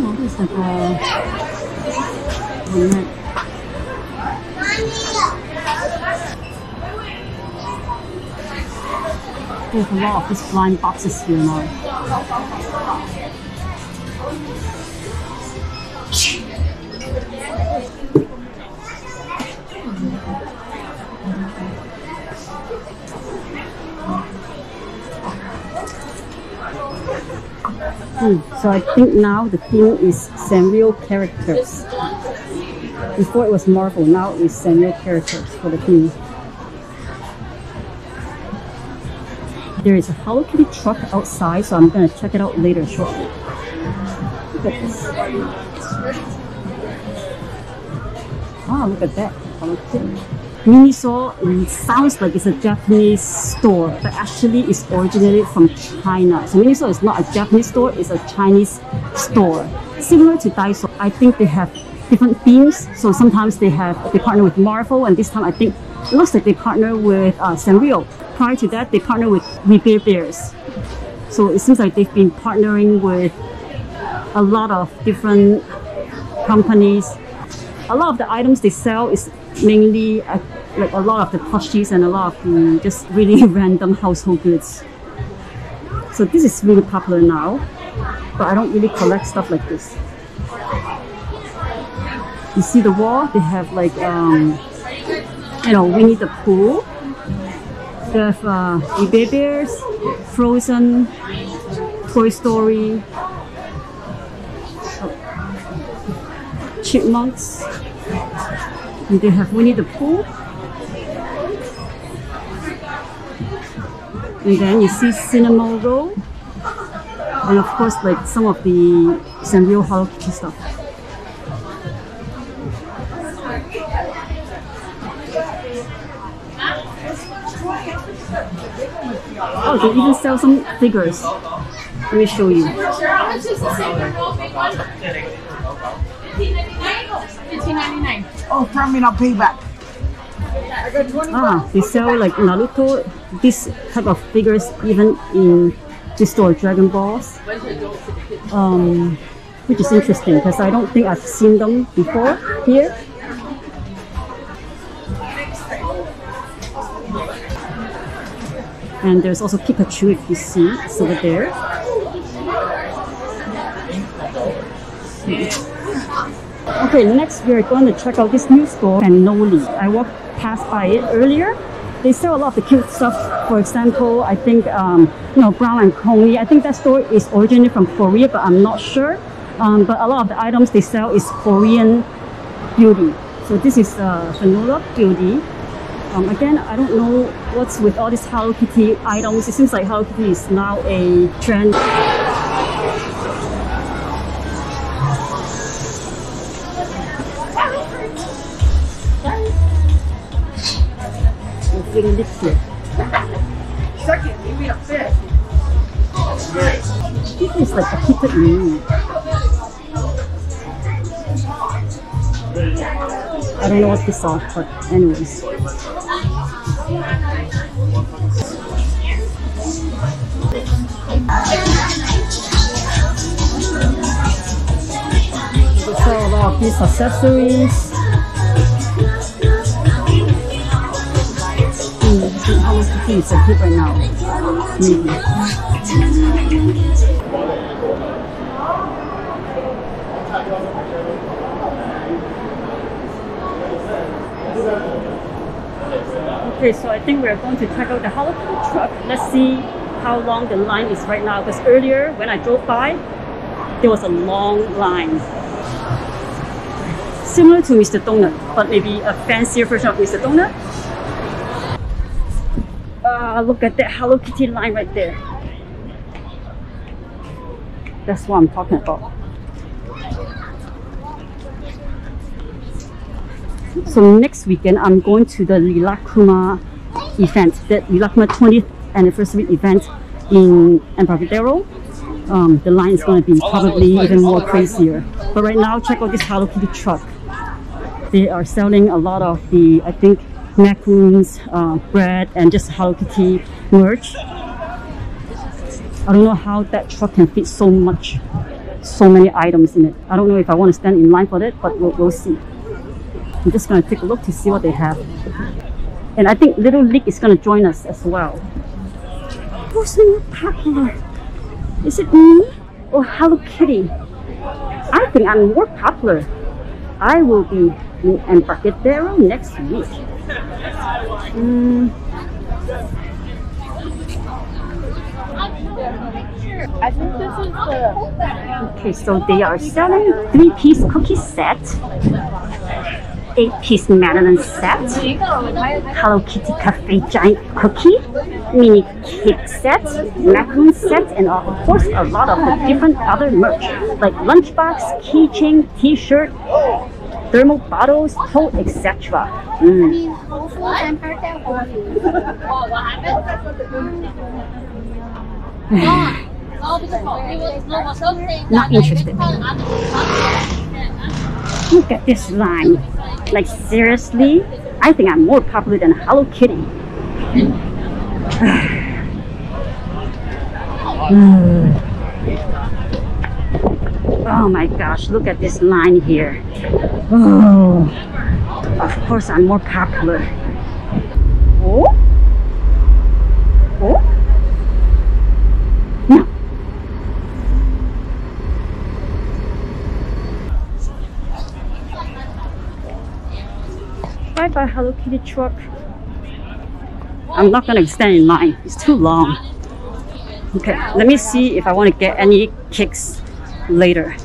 Oh, this is like a net. There's a lot of these blind boxes here now. So I think now the theme is Sanrio characters. Before it was Marvel, now it's Sanrio characters for the theme. There is a Hello Kitty truck outside, so I'm gonna check it out later shortly. Look at this. Ah, look at that. Hello Kitty. Miniso sounds like it's a Japanese store, but actually it's originated from China. So Miniso is not a Japanese store, it's a Chinese store. Similar to Daiso, I think they have different themes. So sometimes they partner with Marvel, and this time I think it looks like they partner with Sanrio. Prior to that, they partner with We Bare Bears. So it seems like they've been partnering with a lot of different companies. A lot of the items they sell is mainly like a lot of the plushies and a lot of the just really random household goods. So this is really popular now, but I don't really collect stuff like this. You see the wall? They have like you know, Winnie the Pooh. They have We Bare Bears, Frozen, Toy Story, Chipmunks, and they have Winnie the Pooh. And then you see Cinnamon Roll, and of course like some of the Sanrio Hello Kitty stuff. Oh, they even sell some figures. Let me show you. Oh, tell me I'll pay back. Ah, they sell like Naruto, this type of figures even in this store, Dragon Balls. Which is interesting because I don't think I've seen them before here. And there's also Pikachu, if you see, it's over there. Okay, next we are going to check out this new store, Fannoli. I walked past by it earlier. They sell a lot of the cute stuff. For example, I think you know, Brown and Coney. I think that store is originated from Korea, but I'm not sure. But a lot of the items they sell is Korean beauty. So this is Fannoli Beauty. Again, I don't know what's with all these Hello Kitty items. It seems like Hello Kitty is now a trend. It's really liquid. Second, give me a fish. This is like a heated meal. I don't know what this is, but anyways. They sell a lot of these accessories. Hello Kitty is a hit right now. Maybe. Okay, so I think we're going to check out the Hello Kitty truck. Let's see how long the line is right now, because earlier when I drove by, there was a long line. Similar to Mr. Donut, but maybe a fancier version of Mr. Donut. Look at that Hello Kitty line right there. That's what I'm talking about. So next weekend, I'm going to the Rilakkuma event, the Rilakkuma 20th anniversary event in Embarcadero. The line is going to be probably even more crazier. But right now, check out this Hello Kitty truck. They are selling a lot of the, I think, macaroons, bread, and just Hello Kitty merch. I don't know how that truck can fit so many items in it. I don't know if I want to stand in line for that, but we'll see. I'm just going to take a look to see what they have. And I think Little League is going to join us as well. Who's more popular? Is it me or Hello Kitty? I think I'm more popular. I will be in Embarcadero next week. I think this is the... Okay, so they are selling 3-piece cookie set, 8-piece Madeleine set, Hello Kitty Cafe giant cookie, mini cake set, macaroon set, and of course a lot of the different other merch like lunchbox, keychain, t-shirt, thermal bottles, tote, etc. Not interested. Look at this line. Like seriously, I think I'm more popular than Hello Kitty. Oh my gosh, look at this line here. Oh, of course I'm more popular. Oh? Oh? No. Bye bye Hello Kitty truck. I'm not gonna stand in line, it's too long. Okay, let me see if I want to get any kicks later.